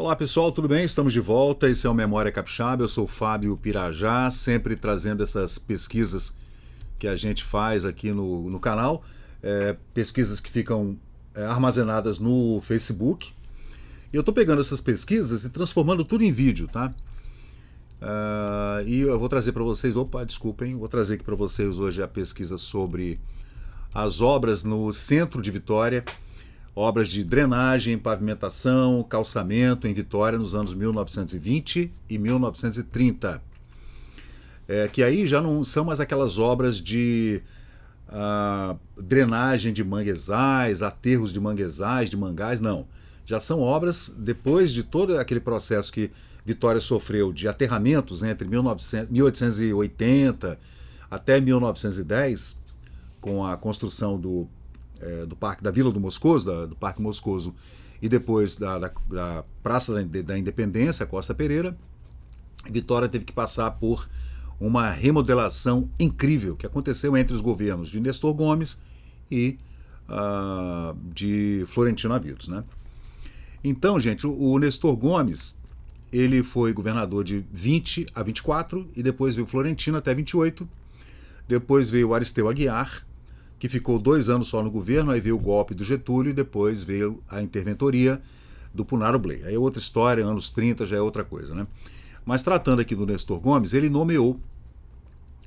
Olá pessoal, tudo bem? Estamos de volta. Esse é o Memória Capixaba. Eu sou o Fábio Pirajá, sempre trazendo essas pesquisas que a gente faz aqui no canal. Pesquisas que ficam armazenadas no Facebook. E eu estou pegando essas pesquisas e transformando tudo em vídeo, tá? E eu vou trazer para vocês, vou trazer aqui para vocês hoje a pesquisa sobre as obras no centro de Vitória, obras de drenagem, pavimentação, calçamento em Vitória nos anos 1920 e 1930. Que aí já não são mais aquelas obras de drenagem de manguezais, aterros de manguezais, de mangás, não. Já são obras, depois de todo aquele processo que Vitória sofreu de aterramentos entre 1880 até 1910, com a construção do Parque da Vila do Moscoso, do Parque Moscoso, e depois da Praça da Independência, Costa Pereira, Vitória teve que passar por uma remodelação incrível que aconteceu entre os governos de Nestor Gomes e de Florentino Aviltos, né? Então, gente, o Nestor Gomes, ele foi governador de 20 a 24, e depois veio Florentino até 28, depois veio Aristeu Aguiar, que ficou 2 anos só no governo, aí veio o golpe do Getúlio e depois veio a interventoria do Punaro Bley. Aí é outra história, anos 30 já é outra coisa, né? Mas tratando aqui do Nestor Gomes, ele nomeou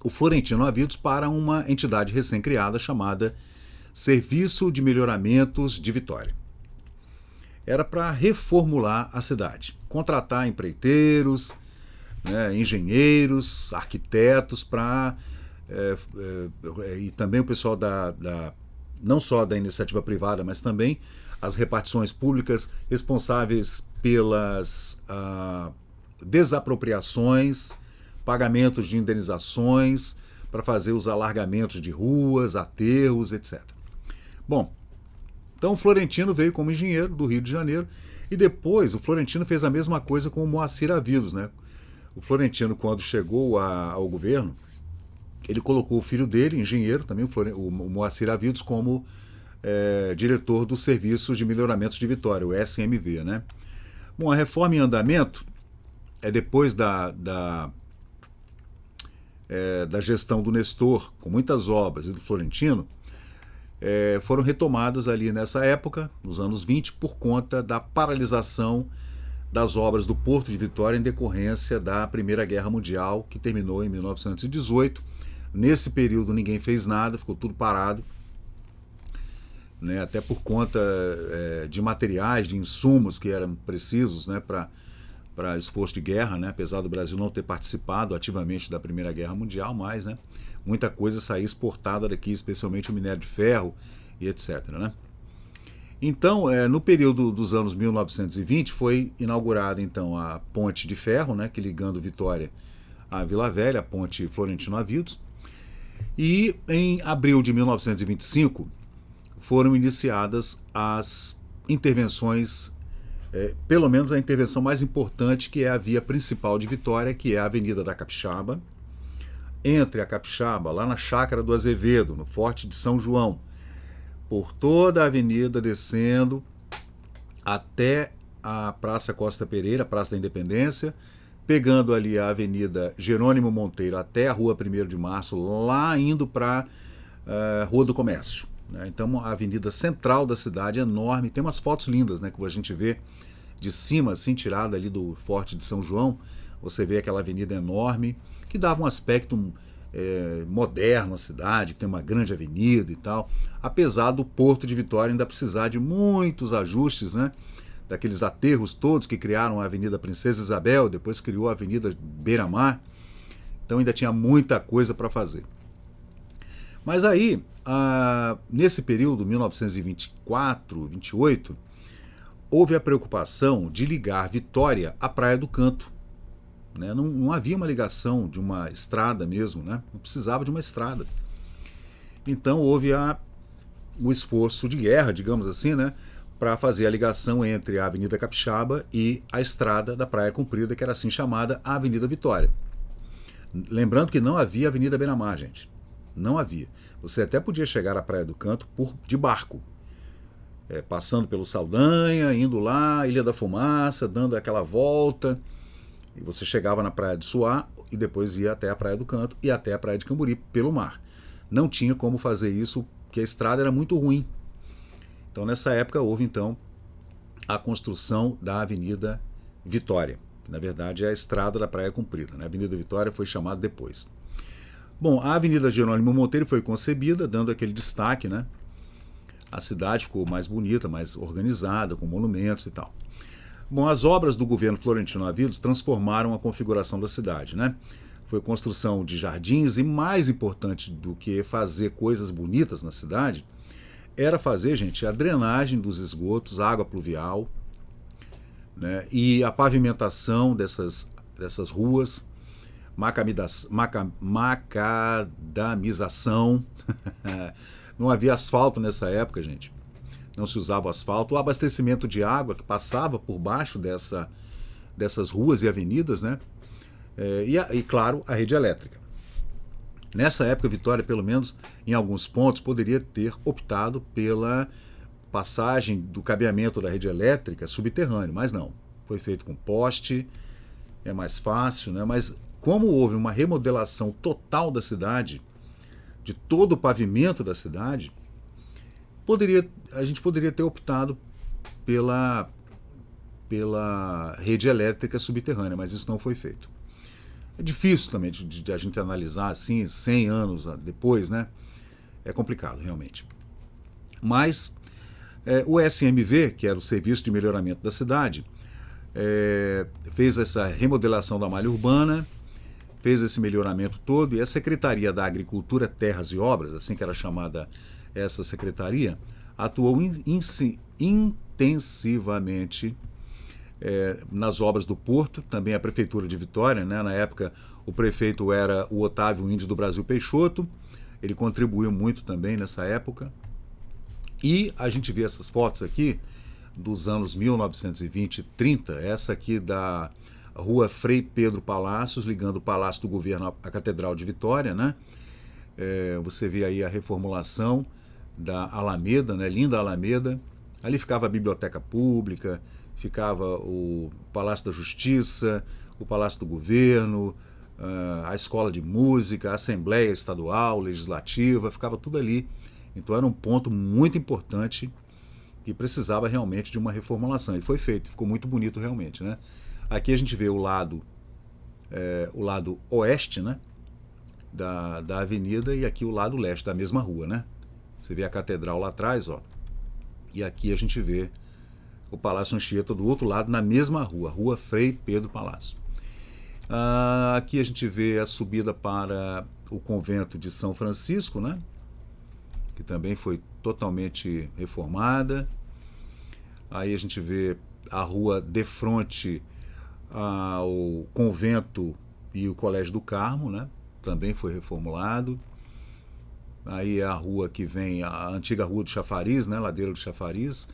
o Florentino Aviltos para uma entidade recém-criada chamada Serviço de Melhoramentos de Vitória. Era para reformular a cidade, contratar empreiteiros, né, engenheiros, arquitetos para... e também o pessoal não só da iniciativa privada, mas também as repartições públicas responsáveis pelas desapropriações, pagamentos de indenizações, para fazer os alargamentos de ruas, aterros, etc. Bom, então o Florentino veio como engenheiro do Rio de Janeiro, e depois o Florentino fez a mesma coisa com o Moacir Aviltos, né? O Florentino, quando chegou ao governo, ele colocou o filho dele, engenheiro, também o Moacir Aviltos, como diretor do Serviço de Melhoramentos de Vitória, o SMV, né? Bom, a reforma em andamento depois da gestão do Nestor, com muitas obras, e do Florentino, foram retomadas ali nessa época, nos anos 20, por conta da paralisação das obras do Porto de Vitória em decorrência da Primeira Guerra Mundial, que terminou em 1918. Nesse período ninguém fez nada, ficou tudo parado, né, até por conta de materiais, de insumos que eram precisos, né, para esforço de guerra, né, apesar do Brasil não ter participado ativamente da Primeira Guerra Mundial, mas, né, muita coisa saía exportada daqui, especialmente o minério de ferro e etc, né? Então, no período dos anos 1920, foi inaugurada então a Ponte de Ferro, né, que ligando Vitória à Vila Velha, a Ponte Florentino Aviltos. E em abril de 1925 foram iniciadas as intervenções, pelo menos a intervenção mais importante, que é a via principal de Vitória, que é a Avenida da Capixaba, entre a Capixaba, lá na Chácara do Azevedo, no Forte de São João, por toda a avenida descendo até a Praça Costa Pereira, Praça da Independência, pegando ali a Avenida Jerônimo Monteiro até a Rua 1º de Março, lá indo para a Rua do Comércio, né? Então a avenida central da cidade é enorme, tem umas fotos lindas, né, que a gente vê de cima, assim, tirada ali do Forte de São João, você vê aquela avenida enorme, que dava um aspecto moderno à cidade, que tem uma grande avenida e tal, apesar do Porto de Vitória ainda precisar de muitos ajustes, né, daqueles aterros todos que criaram a Avenida Princesa Isabel, depois criou a Avenida Beira-Mar, então ainda tinha muita coisa para fazer. Mas aí, nesse período, 1924, 28, houve a preocupação de ligar Vitória à Praia do Canto, né? Não havia uma ligação de uma estrada mesmo, né? Não precisava de uma estrada. Então houve o esforço de guerra, digamos assim, né, para fazer a ligação entre a Avenida Capixaba e a estrada da Praia Comprida, que era assim chamada a Avenida Vitória. Lembrando que não havia Avenida Beira-Mar, gente. Não havia. Você até podia chegar à Praia do Canto de barco, passando pelo Saldanha, indo lá, Ilha da Fumaça, dando aquela volta, e você chegava na Praia de Suá e depois ia até a Praia do Canto e até a Praia de Camburi pelo mar. Não tinha como fazer isso, porque a estrada era muito ruim. Então nessa época houve então a construção da Avenida Vitória. Na verdade é a estrada da Praia Comprida, né? A Avenida Vitória foi chamada depois. Bom, a Avenida Jerônimo Monteiro foi concebida dando aquele destaque, né? A cidade ficou mais bonita, mais organizada, com monumentos e tal. Bom, as obras do governo Florentino Avilos transformaram a configuração da cidade, né? Foi construção de jardins e, mais importante do que fazer coisas bonitas na cidade, era fazer, gente, a drenagem dos esgotos, a água pluvial, né? E a pavimentação dessas ruas, macadamização. Não havia asfalto nessa época, gente. Não se usava asfalto. O abastecimento de água que passava por baixo dessas ruas e avenidas, né? E, claro, a rede elétrica. Nessa época, Vitória, pelo menos em alguns pontos, poderia ter optado pela passagem do cabeamento da rede elétrica subterrâneo, mas não. Foi feito com poste, é mais fácil, né? Mas como houve uma remodelação total da cidade, de todo o pavimento da cidade, a gente poderia ter optado pela rede elétrica subterrânea, mas isso não foi feito. É difícil também de a gente analisar assim, 100 anos depois, né? É complicado, realmente. Mas o SMV, que era o Serviço de Melhoramento da Cidade, fez essa remodelação da malha urbana, fez esse melhoramento todo, e a Secretaria da Agricultura, Terras e Obras, assim que era chamada essa secretaria, atuou intensivamente nas obras do Porto, também a Prefeitura de Vitória, né? Na época o prefeito era o Otávio Índio do Brasil Peixoto, ele contribuiu muito também nessa época, e a gente vê essas fotos aqui dos anos 1920 e 30, essa aqui da Rua Frei Pedro Palácios, ligando o Palácio do Governo à Catedral de Vitória, né? Você vê aí a reformulação da Alameda, né? Linda Alameda. Ali ficava a Biblioteca Pública, ficava o Palácio da Justiça, o Palácio do Governo, a Escola de Música, a Assembleia Estadual, Legislativa, ficava tudo ali. Então era um ponto muito importante que precisava realmente de uma reformulação. E foi feito, ficou muito bonito realmente, né? Aqui a gente vê o lado oeste, né, da avenida, e aqui o lado leste da mesma rua, né? Você vê a catedral lá atrás, ó. E aqui a gente vê o Palácio Anchieta do outro lado, na mesma rua, Rua Frei Pedro Palácio. Aqui a gente vê a subida para o convento de São Francisco, né? Que também foi totalmente reformada. Aí a gente vê a rua de frente ao convento e o Colégio do Carmo, né? Também foi reformulado. Aí é a rua que vem, a antiga Rua do Chafariz, né? Ladeira do Chafariz,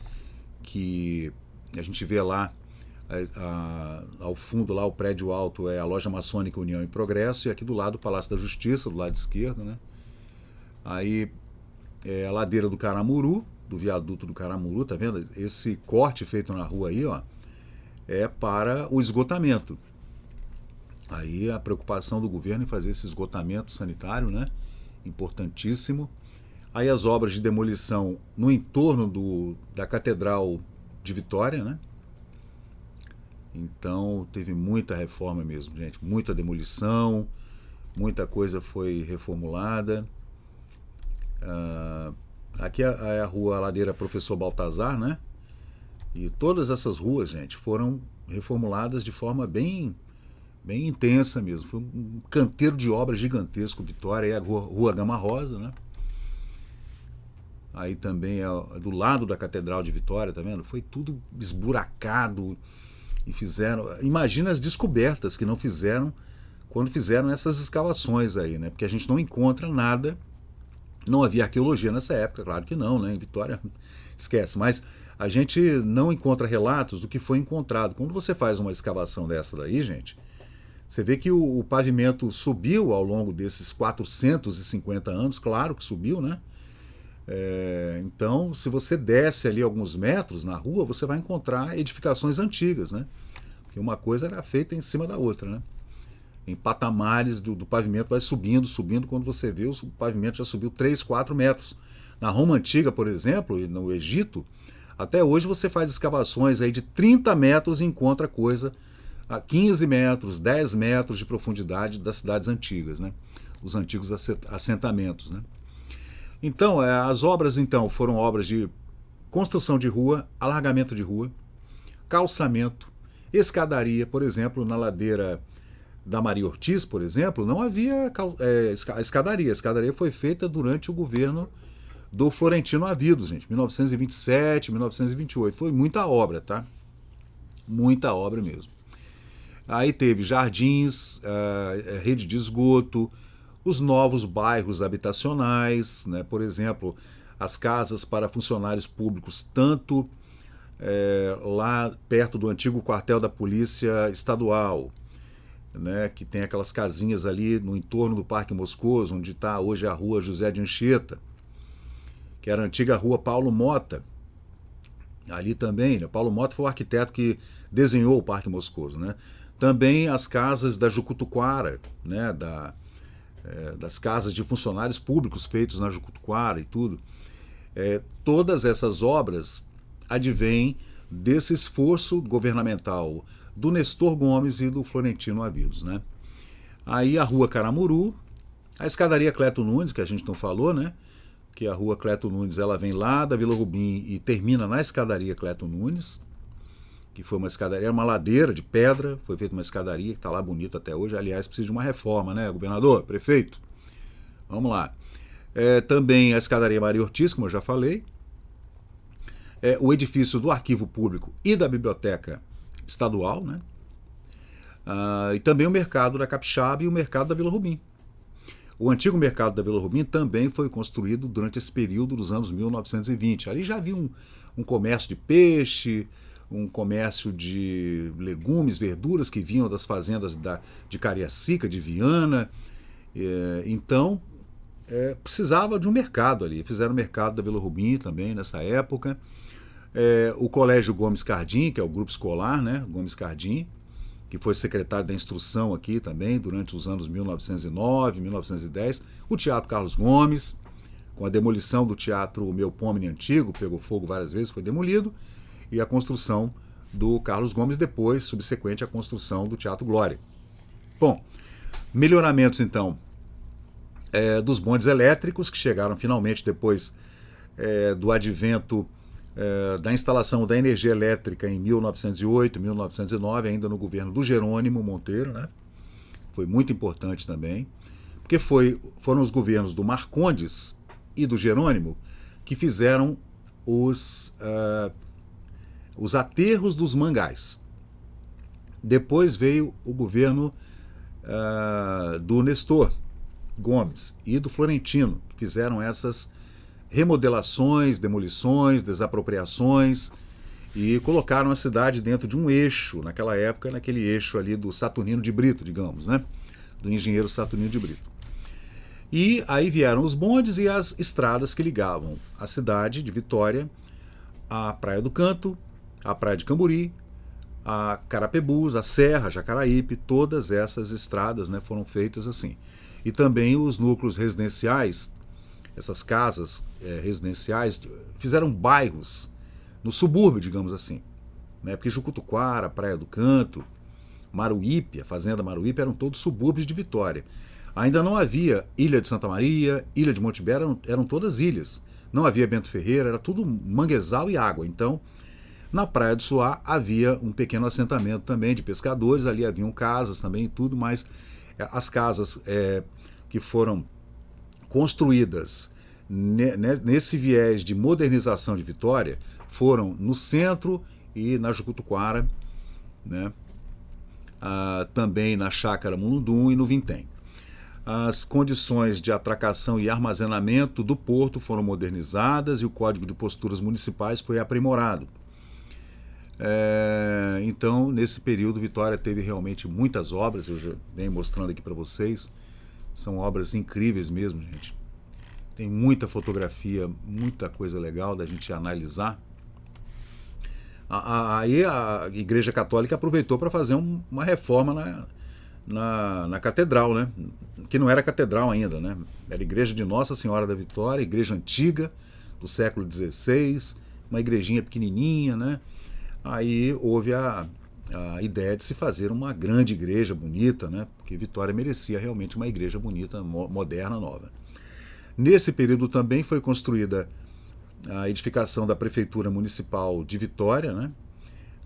que a gente vê lá ao fundo, lá o prédio alto é a Loja Maçônica União e Progresso, e aqui do lado o Palácio da Justiça, do lado esquerdo, né? Aí é a ladeira do Caramuru, do viaduto do Caramuru, tá vendo? Esse corte feito na rua aí, ó, é para o esgotamento. Aí a preocupação do governo em fazer esse esgotamento sanitário, né? Importantíssimo. Aí as obras de demolição no entorno da Catedral de Vitória, né? Então teve muita reforma mesmo, gente. Muita demolição, muita coisa foi reformulada. Aqui é a rua Ladeira Professor Baltazar, né? E todas essas ruas, gente, foram reformuladas de forma bem intensa mesmo. Foi um canteiro de obras gigantesco, Vitória. Aí a Rua Gama Rosa, né? Aí também é do lado da Catedral de Vitória, tá vendo? Foi tudo esburacado e fizeram... Imagina as descobertas que não fizeram quando fizeram essas escavações aí, né? Porque a gente não encontra nada. Não havia arqueologia nessa época, claro que não, né? Em Vitória, esquece. Mas a gente não encontra relatos do que foi encontrado. Quando você faz uma escavação dessa daí, gente, você vê que o pavimento subiu ao longo desses 450 anos, claro que subiu, né? Então, se você desce ali alguns metros na rua, você vai encontrar edificações antigas, né? Porque uma coisa era feita em cima da outra, né? Em patamares do pavimento, vai subindo, subindo, quando você vê, o pavimento já subiu 3, 4 metros. Na Roma Antiga, por exemplo, e no Egito, até hoje você faz escavações aí de 30 metros e encontra coisa a 15 metros, 10 metros de profundidade das cidades antigas, né? Os antigos assentamentos, né? Então, as obras então foram obras de construção de rua, alargamento de rua, calçamento, escadaria. Por exemplo, na ladeira da Maria Ortiz, por exemplo, não havia escadaria. A escadaria foi feita durante o governo do Florentino Avidos, gente, 1927, 1928. Foi muita obra, tá? Muita obra mesmo. Aí teve jardins, rede de esgoto, os novos bairros habitacionais, né? Por exemplo, as casas para funcionários públicos, tanto lá perto do antigo quartel da Polícia Estadual, né? Que tem aquelas casinhas ali no entorno do Parque Moscoso, onde está hoje a rua José de Anchieta, que era a antiga rua Paulo Motta. Ali também, né? Paulo Motta foi o arquiteto que desenhou o Parque Moscoso, né? Também as casas da Jucutuquara, né? Das casas de funcionários públicos feitos na Jucutuquara e tudo. Todas essas obras advêm desse esforço governamental do Nestor Gomes e do Florentino Avidos, né? Aí a Rua Caramuru, a escadaria Cleto Nunes, que a gente não falou, né? Que a Rua Cleto Nunes, ela vem lá da Vila Rubim e termina na escadaria Cleto Nunes, que foi uma escadaria, era uma ladeira de pedra, foi feita uma escadaria que está lá bonita até hoje. Aliás, precisa de uma reforma, né, governador, prefeito? Vamos lá. Também a escadaria Maria Ortiz, como eu já falei. O edifício do Arquivo Público e da Biblioteca Estadual, né? E também o mercado da Capixaba e o mercado da Vila Rubim. O antigo mercado da Vila Rubim também foi construído durante esse período dos anos 1920. Ali já havia um comércio de peixe, um comércio de legumes, verduras que vinham das fazendas de Cariacica, de Viana. Então, precisava de um mercado ali. Fizeram o mercado da Vila Rubim também nessa época. O Colégio Gomes Cardim, que é o grupo escolar, né, Gomes Cardim, que foi secretário da Instrução aqui também durante os anos 1909, 1910. O Teatro Carlos Gomes, com a demolição do Teatro Melpomene Antigo, pegou fogo várias vezes, foi demolido, e a construção do Carlos Gomes, depois, subsequente, à construção do Teatro Glória. Bom, melhoramentos, então, dos bondes elétricos, que chegaram finalmente depois do advento da instalação da energia elétrica em 1908, 1909, ainda no governo do Jerônimo Monteiro, né? Foi muito importante também, porque foram os governos do Marcondes e do Jerônimo que fizeram os aterros dos mangás. Depois veio o governo do Nestor Gomes e do Florentino, que fizeram essas remodelações, demolições, desapropriações, e colocaram a cidade dentro de um eixo, naquela época, naquele eixo ali do Saturnino de Brito, digamos, né? Do engenheiro Saturnino de Brito. E aí vieram os bondes e as estradas que ligavam a cidade de Vitória à Praia do Canto, à Praia de Camburi, a Carapebus, a Serra, Jacaraípe. Todas essas estradas, né, foram feitas assim. E também os núcleos residenciais, essas casas residenciais, fizeram bairros no subúrbio, digamos assim, né? Porque Jucutuquara, Praia do Canto, Maruípe, a fazenda Maruípe, eram todos subúrbios de Vitória. Ainda não havia Ilha de Santa Maria, Ilha de Montibério, eram todas ilhas. Não havia Bento Ferreira, era tudo manguezal e água. Então, na Praia do Suá havia um pequeno assentamento também de pescadores, ali haviam casas também e tudo, mas as casas que foram construídas nesse viés de modernização de Vitória foram no centro e na Jucutuquara, né? Também na Chácara Mulundum e no Vintém. As condições de atracação e armazenamento do porto foram modernizadas e o Código de Posturas Municipais foi aprimorado. Então, nesse período, Vitória teve realmente muitas obras, eu já venho mostrando aqui para vocês. São obras incríveis mesmo, gente. tem muita fotografia, muita coisa legal da gente analisar. Aí a Igreja Católica aproveitou para fazer uma reforma na catedral, né? Que não era catedral ainda, né? Era a igreja de Nossa Senhora da Vitória, igreja antiga, do século XVI, uma igrejinha pequenininha, né? Aí houve a ideia de se fazer uma grande igreja bonita, né? Porque Vitória merecia realmente uma igreja bonita, moderna, nova. Nesse período também foi construída a edificação da Prefeitura Municipal de Vitória, né?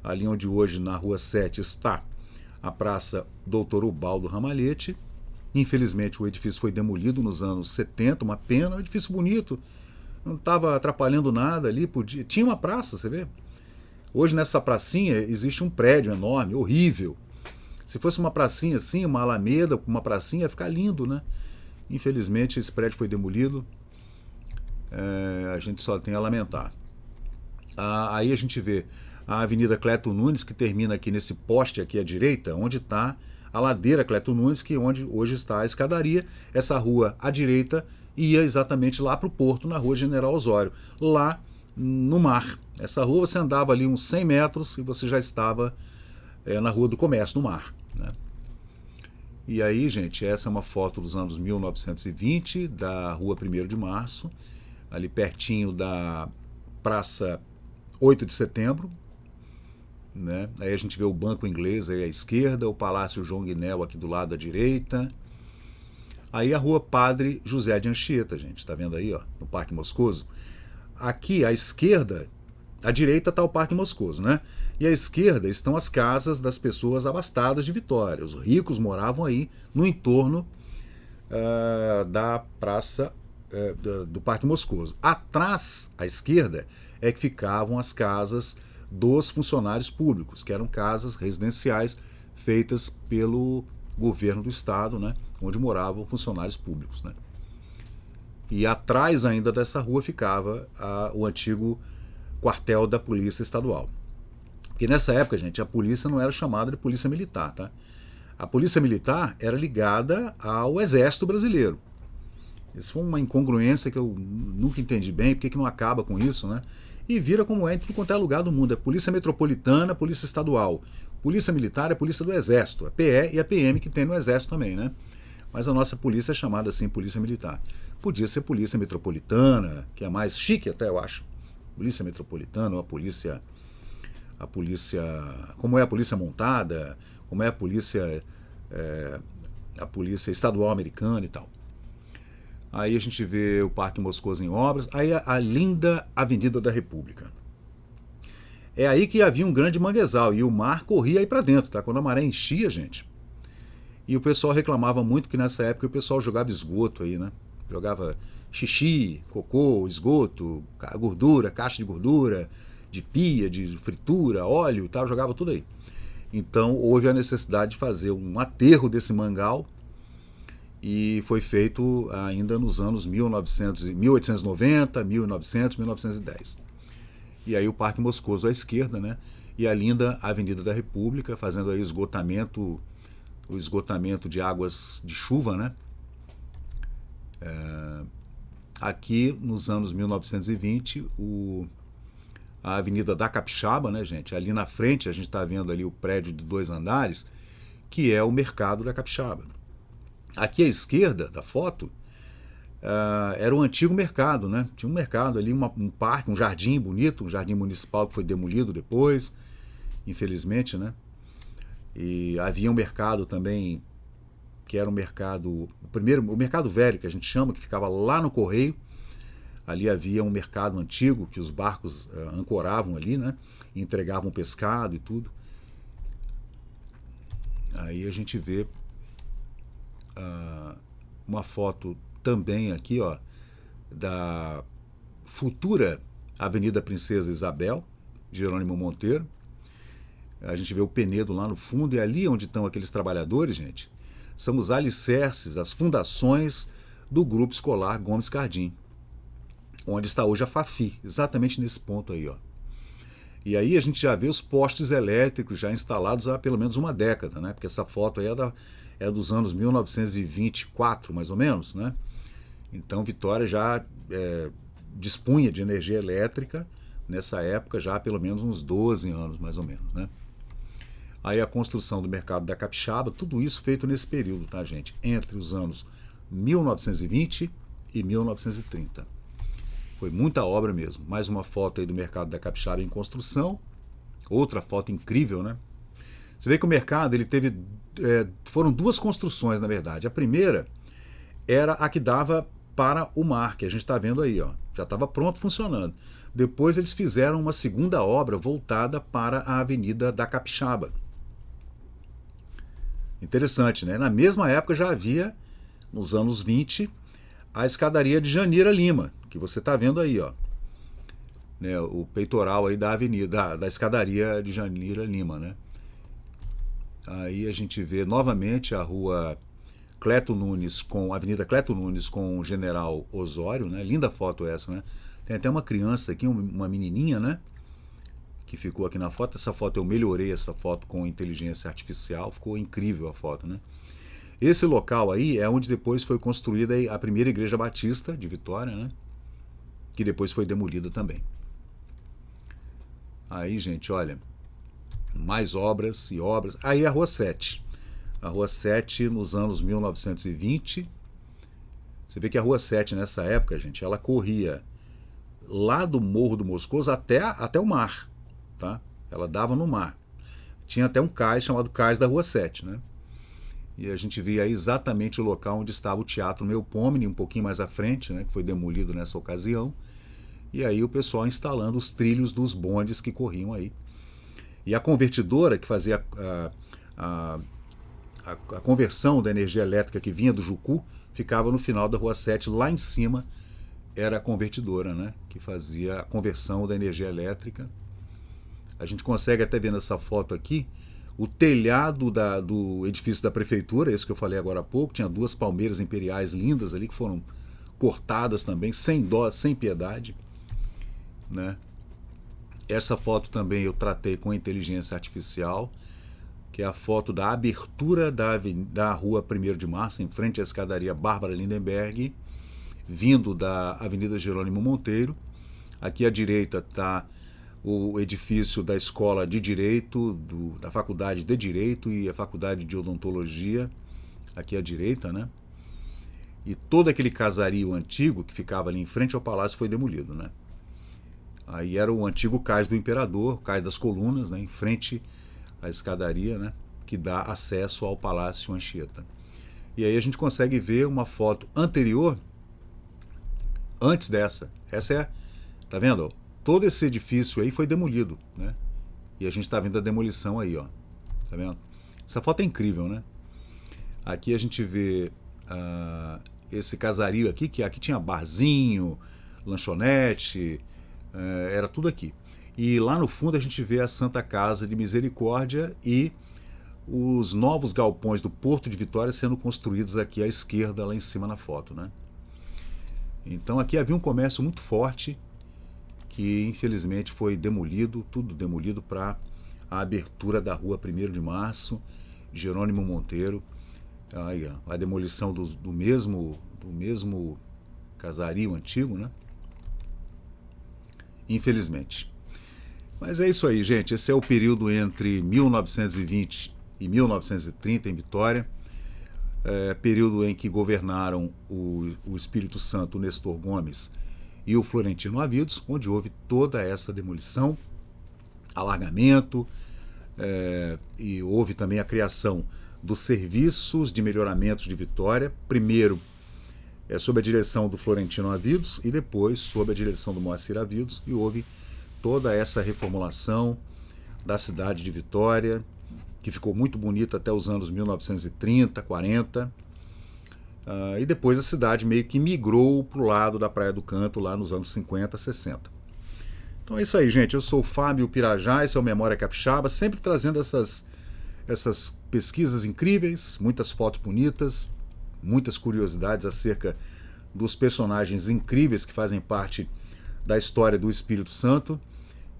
Ali onde hoje, na Rua 7, está a Praça Doutor Ubaldo Ramalhete. Infelizmente o edifício foi demolido nos anos 70, uma pena, um edifício bonito, não estava atrapalhando nada ali, tinha uma praça, você vê? Hoje nessa pracinha existe um prédio enorme, horrível. Se fosse uma pracinha assim, uma alameda, uma pracinha, ia ficar lindo, né? Infelizmente esse prédio foi demolido, a gente só tem a lamentar. Aí a gente vê a Avenida Cleto Nunes, que termina aqui nesse poste aqui à direita, onde está a ladeira Cleto Nunes, que é onde hoje está a escadaria. Essa rua à direita ia exatamente lá para o porto, na Rua General Osório, lá no mar. Essa rua você andava ali uns 100 metros e você já estava na Rua do Comércio, no mar, né? E aí, gente, essa é uma foto dos anos 1920, da Rua 1º de Março, ali pertinho da Praça 8 de Setembro, né? Aí a gente vê o Banco Inglês aí à esquerda, o Palácio João Guinel aqui do lado à direita. Aí a Rua Padre José de Anchieta, gente, tá vendo aí, ó, no Parque Moscoso. Aqui à esquerda, à direita está o Parque Moscoso, né? E à esquerda estão as casas das pessoas abastadas de Vitória. Os ricos moravam aí no entorno da praça do Parque Moscoso. Atrás, à esquerda, é que ficavam as casas dos funcionários públicos, que eram casas residenciais feitas pelo governo do estado, né, onde moravam funcionários públicos, né. E atrás ainda dessa rua ficava o antigo quartel da Polícia Estadual. Porque nessa época, gente, a polícia não era chamada de polícia militar, tá? A polícia militar era ligada ao Exército Brasileiro. Isso foi uma incongruência que eu nunca entendi bem, porque que não acaba com isso, né? E vira como é em tudo quanto é lugar do mundo. É Polícia Metropolitana, Polícia Estadual. Polícia Militar é Polícia do Exército. A PE e a PM que tem no Exército também, né? Mas a nossa polícia é chamada assim Polícia Militar. Podia ser Polícia Metropolitana, que é mais chique até, eu acho. Polícia Metropolitana ou a polícia... Como é a polícia montada, como é a polícia estadual americana e tal. Aí a gente vê o Parque Moscoso em obras, aí a linda Avenida da República. É aí que havia um grande manguezal e o mar corria aí para dentro, tá? Quando a maré enchia, gente. E o pessoal reclamava muito que nessa época o pessoal jogava esgoto aí, né? Jogava xixi, cocô, esgoto, gordura, caixa de gordura, de pia, de fritura, óleo e tal, jogava tudo aí. Então houve a necessidade de fazer um aterro desse mangal e foi feito ainda nos anos 1890, 1900, 1910. E aí o Parque Moscoso à esquerda, né? E a linda Avenida da República, fazendo aí o esgotamento de águas de chuva, né? Aqui nos anos 1920, a Avenida da Capixaba, né, gente? Ali na frente a gente está vendo ali o prédio de 2 andares, que é o Mercado da Capixaba. Aqui à esquerda da foto era o antigo mercado, né? Tinha um mercado ali, um parque, um jardim bonito, um jardim municipal que foi demolido depois, infelizmente, né? E havia um mercado também, que era um mercado, o mercado velho, que a gente chama, que ficava lá no Correio. Ali havia um mercado antigo, que os barcos ancoravam ali, né? E entregavam pescado e tudo. Aí a gente vê uma foto também aqui, ó, da futura Avenida Princesa Isabel, de Jerônimo Monteiro. A gente vê o Penedo lá no fundo, e ali onde estão aqueles trabalhadores, gente, são os alicerces, as fundações do Grupo Escolar Gomes Cardim, onde está hoje a Fafi, exatamente nesse ponto aí, ó. E aí a gente já vê os postes elétricos já instalados há pelo menos uma década, né? Porque essa foto aí é dos anos 1924, mais ou menos, né? Então Vitória já dispunha de energia elétrica nessa época já há pelo menos uns 12 anos, mais ou menos, né? Aí a construção do mercado da Capixaba, tudo isso feito nesse período, tá, gente? Entre os anos 1920 e 1930. Foi muita obra mesmo. Mais uma foto aí do mercado da Capixaba em construção. Outra foto incrível, né? Você vê que o mercado, ele teve... foram duas construções, na verdade. A primeira era a que dava para o mar, que a gente está vendo aí, ó. Já estava pronto, funcionando. Depois eles fizeram uma segunda obra voltada para a Avenida da Capixaba. Interessante, né? Na mesma época já havia, nos anos 20, a escadaria de Janira Lima, que você está vendo aí, ó. Né, o peitoral aí da avenida, da escadaria de Janira Lima, né? Aí a gente vê novamente a rua Cleto Nunes com a Avenida Cleto Nunes com o General Osório, né? Linda foto essa, né? Tem até uma criança aqui, uma menininha, né? Que ficou aqui na foto. Essa foto eu melhorei essa foto com inteligência artificial, ficou incrível a foto, né? Esse local aí é onde depois foi construída a primeira igreja batista de Vitória, né? Que depois foi demolida também. Aí, gente, olha, mais obras e obras. Aí a Rua 7. A Rua 7 nos anos 1920. Você vê que a Rua 7 nessa época, gente, ela corria lá do Morro do Moscoso até o mar, tá? Ela dava no mar. Tinha até um cais chamado Cais da Rua 7, né? E a gente via aí exatamente o local onde estava o Teatro Melpomene, um pouquinho mais à frente, né, que foi demolido nessa ocasião. E aí o pessoal instalando os trilhos dos bondes que corriam aí. E a convertidora que fazia a conversão da energia elétrica que vinha do Jucu ficava no final da Rua 7, lá em cima era a convertidora, né, que fazia a conversão da energia elétrica. A gente consegue até ver nessa foto aqui o telhado do edifício da prefeitura, esse que eu falei agora há pouco, tinha duas palmeiras imperiais lindas ali que foram cortadas também, sem dó, sem piedade, né? Essa foto também eu tratei com inteligência artificial, que é a foto da abertura da rua 1º de Março, em frente à escadaria Bárbara Lindenberg, vindo da Avenida Jerônimo Monteiro. Aqui à direita está o edifício da Escola de Direito, da Faculdade de Direito e a Faculdade de Odontologia, aqui à direita, né? E todo aquele casario antigo que ficava ali em frente ao palácio foi demolido, né? Aí era o antigo cais do Imperador, o cais das colunas, né? Em frente à escadaria, né? Que dá acesso ao Palácio Anchieta. E aí a gente consegue ver uma foto anterior, antes dessa. Essa é, tá vendo? Todo esse edifício aí foi demolido, né? E a gente está vendo a demolição aí, ó. Tá vendo? Essa foto é incrível, né? Aqui a gente vê esse casario aqui, que aqui tinha barzinho, lanchonete, era tudo aqui. E lá no fundo a gente vê a Santa Casa de Misericórdia e os novos galpões do Porto de Vitória sendo construídos aqui à esquerda, lá em cima na foto, né? Então aqui havia um comércio muito forte, que infelizmente foi demolido, tudo demolido para a abertura da rua 1º de Março, Jerônimo Monteiro. Aí, a demolição do mesmo casario antigo, né? Infelizmente. Mas é isso aí, gente. Esse é o período entre 1920 e 1930 em Vitória. Período em que governaram o Espírito Santo, o Nestor Gomes, e o Florentino Avidos, onde houve toda essa demolição, alargamento, e houve também a criação dos serviços de melhoramento de Vitória, primeiro sob a direção do Florentino Avidos e depois sob a direção do Moacir Avidos, e houve toda essa reformulação da cidade de Vitória, que ficou muito bonita até os anos 1930, 40, e depois a cidade meio que migrou para o lado da Praia do Canto, lá nos anos 50, 60. Então é isso aí, gente. Eu sou o Fábio Pirajá, esse é o Memória Capixaba, sempre trazendo essas pesquisas incríveis, muitas fotos bonitas, muitas curiosidades acerca dos personagens incríveis que fazem parte da história do Espírito Santo.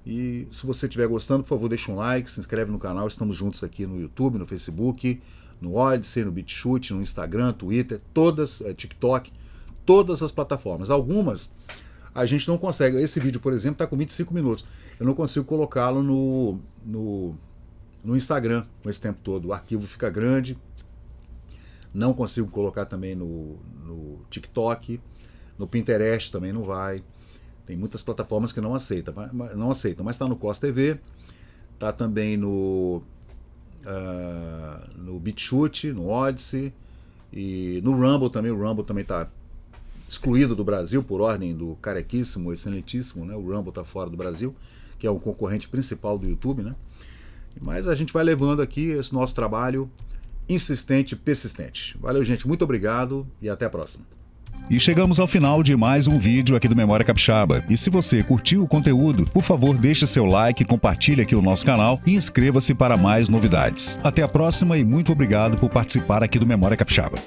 E se você estiver gostando, por favor, deixa um like, se inscreve no canal. Estamos juntos aqui no YouTube, no Facebook, no Odyssey, no BitChute, no Instagram, Twitter, TikTok, todas as plataformas. Algumas a gente não consegue. Esse vídeo, por exemplo, está com 25 minutos. Eu não consigo colocá-lo no Instagram com esse tempo todo. O arquivo fica grande. Não consigo colocar também no TikTok. No Pinterest também não vai. Tem muitas plataformas que não aceitam, mas está no Cos TV, está também no BitChute, no Odyssey e no Rumble também. O Rumble também está excluído do Brasil por ordem do carequíssimo, excelentíssimo, né? O Rumble está fora do Brasil, que é o concorrente principal do YouTube, né? Mas a gente vai levando aqui esse nosso trabalho insistente e persistente. Valeu, gente, muito obrigado e até a próxima. E chegamos ao final de mais um vídeo aqui do Memória Capixaba. E se você curtiu o conteúdo, por favor, deixe seu like, compartilhe aqui o nosso canal e inscreva-se para mais novidades. Até a próxima e muito obrigado por participar aqui do Memória Capixaba.